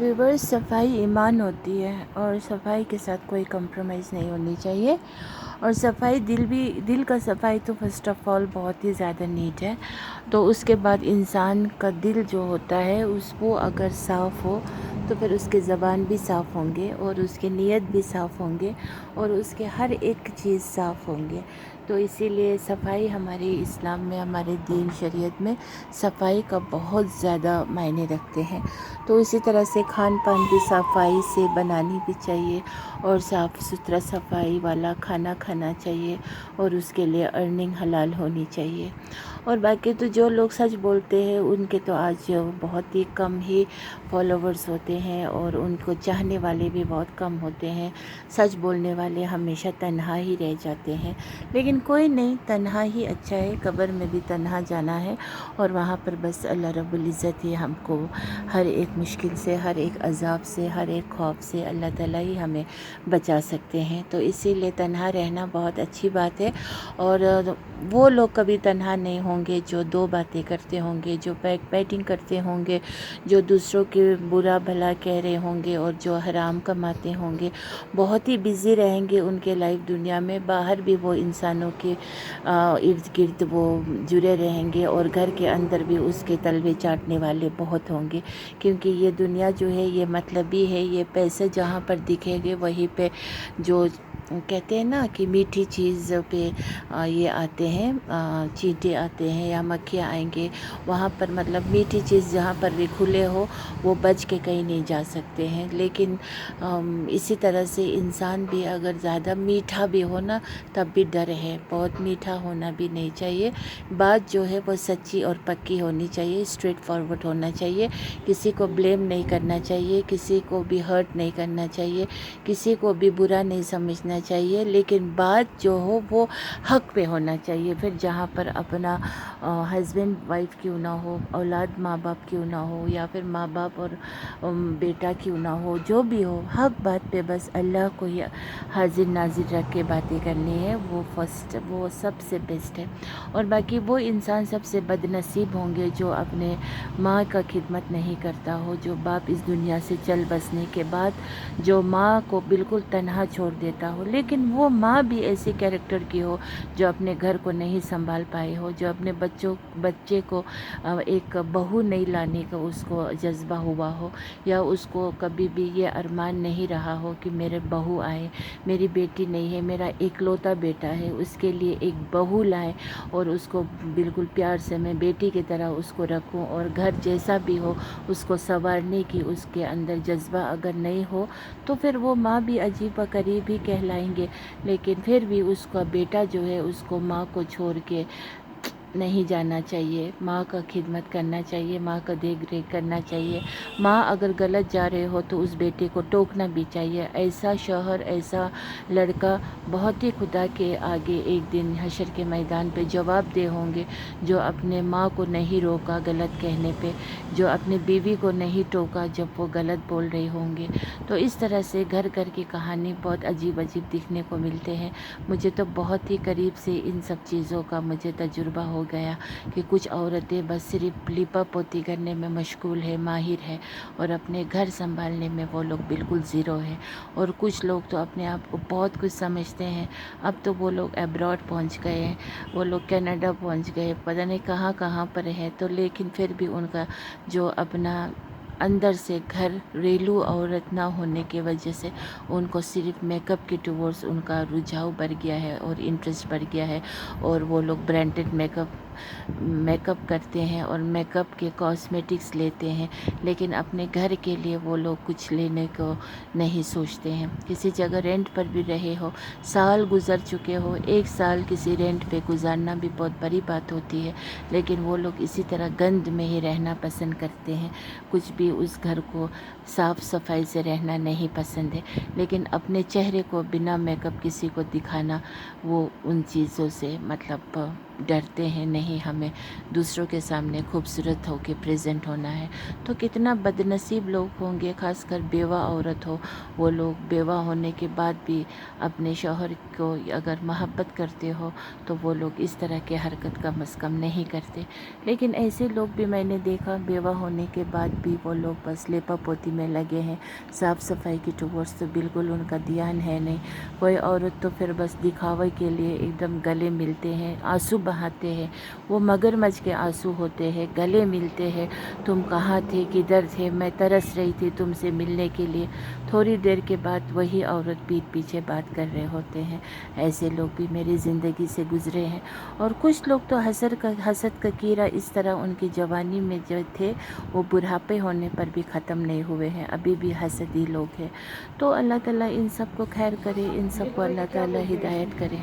Viewers, सफाई ईमान होती है और सफाई के साथ कोई कम्प्रोमाइज़ नहीं होनी चाहिए। और सफाई दिल का सफाई तो फर्स्ट ऑफ ऑल बहुत ही ज़्यादा नीट है। तो उसके बाद इंसान का दिल जो होता है वो अगर साफ़ हो तो फिर उसके ज़बान भी साफ़ होंगे और उसके नीयत भी साफ़ होंगे और उसके हर एक चीज़ साफ़ होंगे। तो इसीलिए सफाई हमारे इस्लाम में, हमारे दीन शरीयत में सफाई का बहुत ज़्यादा मायने रखते हैं। तो इसी तरह से खान पान भी सफाई से बनानी भी चाहिए और साफ़ सुथरा सफाई वाला खाना खाना चाहिए और उसके लिए अर्निंग हलाल होनी चाहिए। और बाकी तो जो लोग सच बोलते हैं उनके तो आज बहुत ही कम ही फॉलोवर्स होते हैं और उनको चाहने वाले भी बहुत कम होते हैं। सच बोलने वाले हमेशा तन्हा ही रह जाते हैं, लेकिन कोई नहीं, तन्हा ही अच्छा है। कब्र में भी तन्हा जाना है और वहाँ पर बस अल्लाह रब्बुल इज़्ज़त ही हमको हर एक मुश्किल से, हर एक अज़ाब से, हर एक खौफ से अल्लाह ताला ही हमें बचा सकते हैं। तो इसीलिए तन्हा रहना बहुत अच्छी बात है। और वो लोग कभी तन्हा नहीं होंगे जो दो बातें करते होंगे, जो बैटिंग करते होंगे, जो दूसरों के बुरा भला कह रहे होंगे और जो हराम कमाते होंगे। बहुत ही बिज़ी रहेंगे उनके लाइफ दुनिया में, बाहर भी वो इंसानों के इर्द गिर्द वो जुड़े रहेंगे और घर के अंदर भी उसके तलवे चाटने वाले बहुत होंगे। क्योंकि ये दुनिया जो है ये मतलबी है, ये पैसे जहाँ पर दिखेंगे वहीं पे जो कहते हैं ना कि मीठी चीज़ पे ये आते हैं, चींटे आते हैं या मक्खियाँ आएंगे। वहाँ पर मतलब मीठी चीज़ जहाँ पर भी खुले हो वो बच के कहीं नहीं जा सकते हैं। लेकिन इसी तरह से इंसान भी अगर ज़्यादा मीठा भी हो ना तब भी डर है, बहुत मीठा होना भी नहीं चाहिए। बात जो है वो सच्ची और पक्की होनी चाहिए, स्ट्रेट फॉरवर्ड होना चाहिए। किसी को ब्लेम नहीं करना चाहिए, किसी को भी हर्ट नहीं करना चाहिए, किसी को भी बुरा नहीं समझना चाहिए। लेकिन बात जो हो वो हक पे होना चाहिए। फिर जहाँ पर अपना हस्बैंड वाइफ क्यों ना हो, औलाद माँ बाप क्यों ना हो, या फिर माँ बाप और बेटा क्यों ना हो, जो भी हो, हक बात पे बस अल्लाह को ही हाजिर नाजिर रख के बातें करनी है। वो सबसे बेस्ट है। और बाकी वो इंसान सबसे बदनसीब होंगे जो अपने माँ का खिदमत नहीं करता हो, जो बाप इस दुनिया से चल बसने के बाद जो माँ को बिल्कुल तन्हा छोड़ देता हो। लेकिन वो माँ भी ऐसे कैरेक्टर की हो जो अपने घर को नहीं संभाल पाए हो, जो अपने बच्चे को एक बहू नहीं लाने का उसको जज्बा हुआ हो, या उसको कभी भी ये अरमान नहीं रहा हो कि मेरे बहू आए, मेरी बेटी नहीं है, मेरा इकलौता बेटा है, उसके लिए एक बहू लाए और उसको बिल्कुल प्यार से मैं बेटी की तरह उसको रखूं। और घर जैसा भी हो उसको संवारने की उसके अंदर जज्बा अगर नहीं हो तो फिर वो माँ भी अजीब व करीब ही कहलाएंगे। लेकिन फिर भी उसका बेटा जो है उसको माँ को छोड़ के नहीं जाना चाहिए, माँ का खिदमत करना चाहिए, माँ का देख रेख करना चाहिए। माँ अगर गलत जा रहे हो तो उस बेटे को टोकना भी चाहिए। ऐसा शौहर, ऐसा लड़का बहुत ही खुदा के आगे एक दिन हशर के मैदान पे जवाबदेह होंगे, जो अपने माँ को नहीं रोका गलत कहने पे, जो अपने बीवी को नहीं टोका जब वो गलत बोल रहे होंगे। तो इस तरह से घर घर की कहानी बहुत अजीब अजीब दिखने को मिलते हैं। मुझे तो बहुत ही करीब से इन सब चीज़ों का मुझे तजुर्बा हो गया कि कुछ औरतें बस सिर्फ लिपा पोती करने में मशगूल है, माहिर है, और अपने घर संभालने में वो लोग बिल्कुल ज़ीरो है। और कुछ लोग तो अपने आप को बहुत कुछ समझते हैं। अब तो वो लोग अब्रॉड पहुंच गए हैं, वो लोग कनाडा पहुंच गए, पता नहीं कहाँ कहाँ पर है। तो लेकिन फिर भी उनका जो अपना अंदर से घरेलू औरत ना होने की वजह से उनको सिर्फ मेकअप की टुवर्ड्स उनका रुझाव बढ़ गया है और इंटरेस्ट बढ़ गया है। और वो लोग ब्रांडेड मेकअप करते हैं और मेकअप के कॉस्मेटिक्स लेते हैं, लेकिन अपने घर के लिए वो लोग कुछ लेने को नहीं सोचते हैं। किसी जगह रेंट पर भी रहे हो, साल गुजर चुके हो, एक साल किसी रेंट पे गुजारना भी बहुत बड़ी बात होती है, लेकिन वो लोग इसी तरह गंद में ही रहना पसंद करते हैं। कुछ भी उस घर को साफ़ सफाई से रहना नहीं पसंद है। लेकिन अपने चेहरे को बिना मेकअप किसी को दिखाना, वो उन चीज़ों से मतलब डरते हैं, नहीं हमें दूसरों के सामने खूबसूरत होके प्रेजेंट होना है। तो कितना बदनसीब लोग होंगे, खासकर बेवा औरत हो, वो लोग बेवा होने के बाद भी अपने शौहर को अगर मोहब्बत करते हो तो वो लोग इस तरह के हरकत कम अज़ कम नहीं करते। लेकिन ऐसे लोग भी मैंने देखा, बेवा होने के बाद भी वो लोग बस लेपा पोती में लगे हैं, साफ़ सफाई की टुवर्ड्स तो बिल्कुल उनका ध्यान है नहीं। कोई औरत तो फिर बस दिखावे के लिए एकदम गले मिलते हैं, आंसू बहाते हैं, वो मगरमच्छ के आंसू होते हैं, गले मिलते हैं, तुम कहाँ थे, किधर थे, मैं तरस रही थी तुमसे मिलने के लिए। थोड़ी देर के बाद वही औरत पीठ पीछे बात कर रहे होते हैं। ऐसे लोग भी मेरी ज़िंदगी से गुज़रे हैं। और कुछ लोग तो हसद का कीड़ा इस तरह उनकी जवानी में जो थे वो बुढ़ापे होने पर भी ख़त्म नहीं हुए हैं, अभी भी हसदी लोग हैं। तो अल्लाह ताला इन सब को खैर करे, इन सब को अल्लाह ताला हिदायत करे।